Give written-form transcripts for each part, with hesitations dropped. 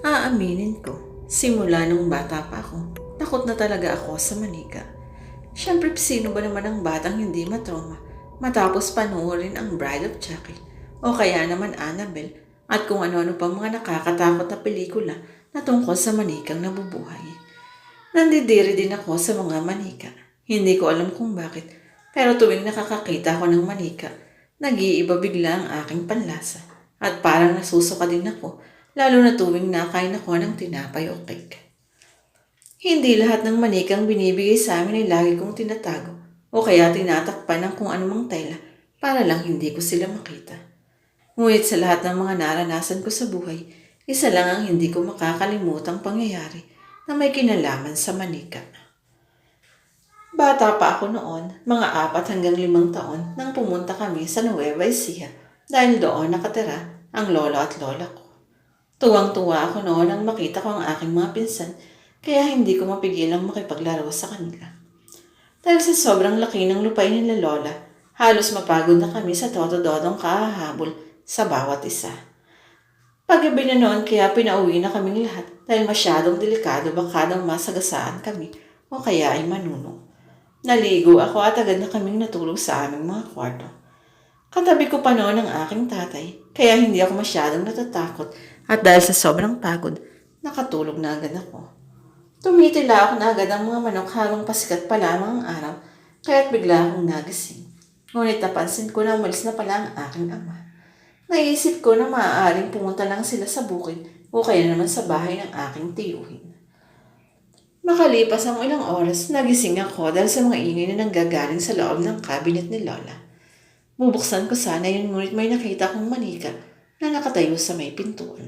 Aaminin ko, simula nung bata pa ako, takot na talaga ako sa manika. Siyempre, sino ba naman ang batang hindi matrauma matapos panoorin ang Bride of Chucky o kaya naman Annabelle at kung ano-ano pang mga nakakatakot na pelikula na tungkol sa manikang nabubuhay. Nandidiri din ako sa mga manika. Hindi ko alam kung bakit, pero tuwing nakakakita ako ng manika, nag-iiba bigla ang aking panlasa at parang nasusuka din ako lalo na tuwing nakain ako ng tinapay o cake. Hindi lahat ng manikang binibigay sa amin ay lagi kong tinatago o kaya tinatakpan ng kung anumang tela para lang hindi ko sila makita. Ngunit sa lahat ng mga naranasan ko sa buhay, isa lang ang hindi ko makakalimutang pangyayari na may kinalaman sa manika. Bata pa ako noon, mga 4 hanggang 5 taon, nang pumunta kami sa Nueva Ecija dahil doon nakatira ang lolo at lola ko. Tuwang-tuwa ako noon nang makita ko ang aking mga pinsan kaya hindi ko mapigilang makipaglaro sa kanila. Dahil sa sobrang laki ng lupain nila lola, halos mapagod na kami sa toto-dodong kahahabol sa bawat isa. Pag-gabi na noon kaya pinauwi na kaming lahat dahil masyadong delikado baka daw masagasaan kami o kaya ay manuno. Naligo ako at agad na kaming natulog sa aming mga kwarto. Katabi ko pa noon ang aking tatay kaya hindi ako masyadong natatakot at dahil sa sobrang pagod, nakatulog na agad ako. Tumitila ako na agad ang mga manok habang pasikat pa lamang ang araw kaya't bigla akong nagising. Ngunit napansin ko na umalis na pala ang aking ama. Naisip ko na maaaring pumunta lang sila sa bukid o kaya naman sa bahay ng aking tiyuhin. Makalipas ang ilang oras, nagising ako dahil sa mga ingay na nanggagaling sa loob ng cabinet ni Lola. Bubuksan ko sana yun ngunit may nakita kong manika na nakatayo sa may pintuan.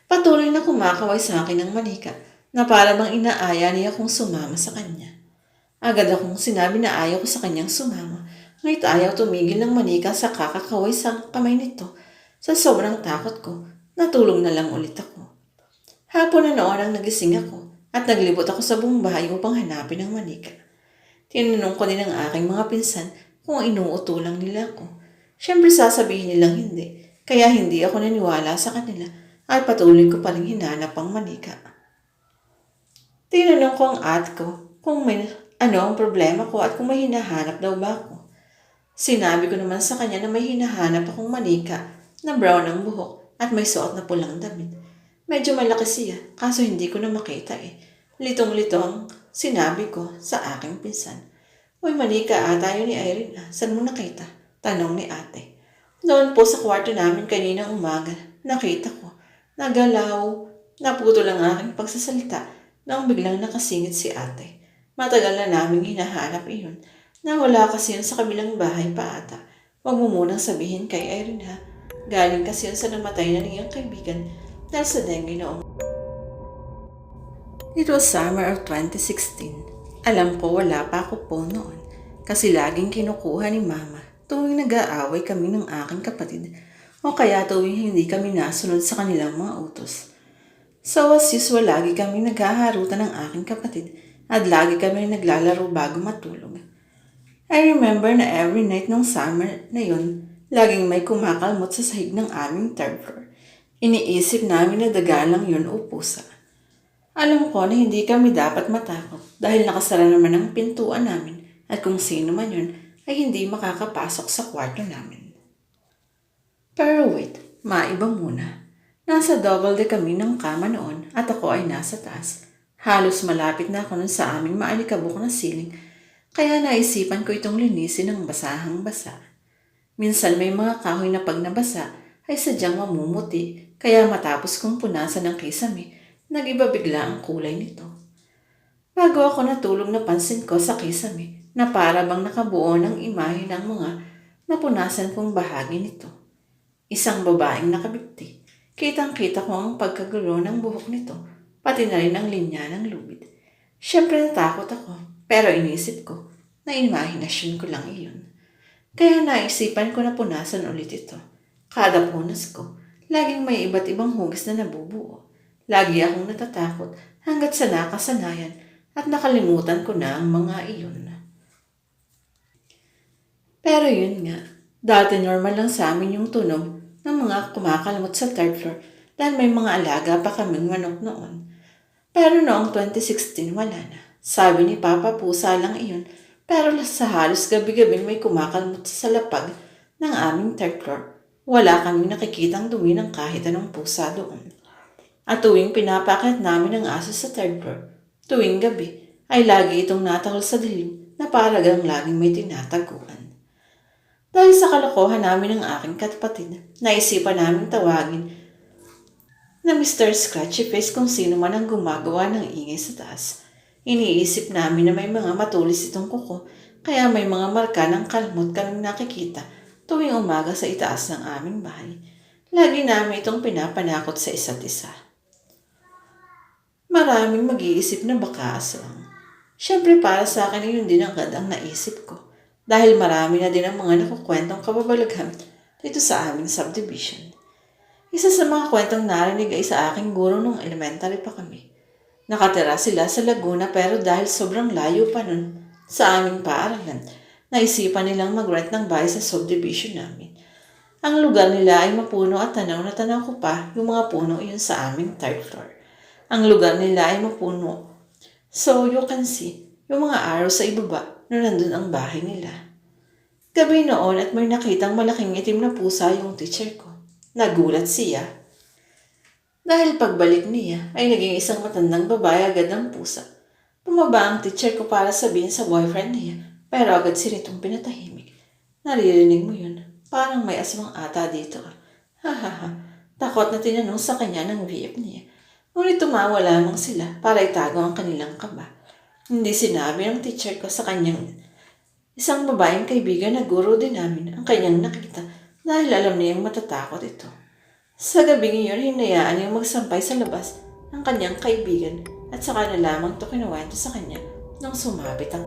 Patuloy na kumakaway sa akin ng manika na para bang inaaya niya kung sumama sa kanya. Agad akong sinabi na ayaw ko sa kanyang sumama, ngunit ayaw tumigil ng manika sa kakakaway sa kamay nito. Sa sobrang takot ko, natulog na lang ulit ako. Hapon na noon ang nagising ako at naglibot ako sa buong bahay upang hanapin ang manika. Tinanong ko din ang aking mga pinsan kung inuuto lang nila ako. Siyempre sasabihin nilang hindi, kaya hindi ako naniwala sa kanila at patuloy ko pa rin hinanap ang manika. Tinanong ko ang ate ko kung ano ang problema ko at kung may hinahanap daw ba ako. Sinabi ko naman sa kanya na may hinahanap akong manika na brown ang buhok at may suot na pulang damit. Medyo malaki siya, kaso hindi ko na makita eh. Litong-lito ang sinabi ko sa aking pinsan. Uy, manika ata yun ni Irene. Saan mo nakita? Tanong ni ate. Doon po sa kwarto namin kaninang umaga, nakita ko. Nagalaw, naputo lang aking pagsasalita nang biglang nakasingit si ate. Matagal na naming hinahanap iyon. Nawala kasi yun sa kabilang bahay pa ata. Huwag mo munang sabihin kay Irene ha. Galing kasi yun sa namatay na niyang kaibigan dahil sa dengue noong. It was summer of 2016. Alam ko wala pa ako po noon kasi laging kinukuha ni mama tuwing nag-aaway kami ng aking kapatid o kaya tuwing hindi kami nasunod sa kanilang mga utos. So as usual, lagi kami naghaharutan ng aking kapatid at lagi kami naglalaro bago matulog. I remember na every night nung summer na yun, laging may kumakalmot sa sahig ng aming third floor. Iniisip namin na daga lang yun o pusa. Alam ko na hindi kami dapat matakot dahil nakasara naman ang pintuan namin at kung sino man yun ay hindi makakapasok sa kwarto namin. Pero wait, maiba muna. Nasa double deck kami ng kama noon at ako ay nasa taas. Halos malapit na ako nun sa aming maalikabok na siling kaya naisipan ko itong linisin ng basahang basa. Minsan may mga kahoy na pag nabasa ay sadyang mamumuti kaya matapos kong punasan ng kisame, nag-iba bigla ang kulay nito. Bago ako natulog napansin ko sa kisame na para bang nakabuo ng imahe ng mga napunasan kong bahagi nito. Isang babaeng nakabikti. Kitang-kita ko ang pagkagulo ng buhok nito, pati na rin ang linya ng lubid. Siyempre natakot ako, pero inisip ko na imahinasyon ko lang iyon. Kaya naisipan ko na punasan ulit ito. Kada punas ko, laging may iba't ibang hugis na nabubuo. Lagi akong natatakot hanggat sa nakasanayan at nakalimutan ko na ang mga iyon. Pero yun nga, dati normal lang sa amin yung tunog ng mga kumakalmot sa third floor dahil may mga alaga pa kaming manok noon. Pero noong 2016 wala na. Sabi ni Papa pusa lang iyon, pero sa halos gabi-gabi may kumakalmot sa lapag ng aming third floor. Wala kaming nakikitang dumi ng kahit anong pusa doon. At tuwing pinapakit namin ang aso sa third floor, tuwing gabi, ay lagi itong natahol sa dilim na paragang laging may tinataguan. Dahil sa kalokohan namin ng aking kapatid, naisipan namin tawagin na Mr. Scratchy Face kung sino man ang gumagawa ng ingay sa taas. Iniisip namin na may mga matulis itong kuko, kaya may mga marka ng kalmot kaming nakikita tuwing umaga sa itaas ng aming bahay. Lagi namin itong pinapanakot sa isa't isa. Maraming mag-iisip na baka aswang. Siyempre para sa akin yun din agad ang naisip ko. Dahil marami na din ang mga nakukwentong kababalaghan dito sa aming subdivision. Isa sa mga kwentong narinig ay sa aking guro nung elementary pa kami. Nakatira sila sa Laguna pero dahil sobrang layo pa nun sa aming paaralan, naisipan nilang mag-rent ng bahay sa subdivision namin. Ang lugar nila ay mapuno at tanaw na tanaw ko pa yung mga puno iyon sa aming third floor. Ang lugar nila ay mapuno. So you can see yung mga araw sa ibaba na nandun ang bahay nila. Gabi noon at may nakitang malaking itim na pusa yung teacher ko. Nagulat siya. Dahil pagbalik niya ay naging isang matandang babae agad ng pusa. Bumaba ang teacher ko para sabihin sa boyfriend niya pero agad si Ritong pinatahimik. Naririnig mo yun? Parang may aswang ata dito. Hahaha. Takot na tinanong sa kanya ng VF niya. Ngunit tumawa lamang sila para itago ang kanilang kaba. Hindi sinabi ng teacher ko sa kanyang isang babaeng kaibigan na guro din namin ang kanyang nakita dahil alam niyang matatakot ito. Sa gabi ngayon, hinayaan niyang magsampay sa labas ng kanyang kaibigan at saka na lamang ito kinuwento sa kanya nang sumabit ang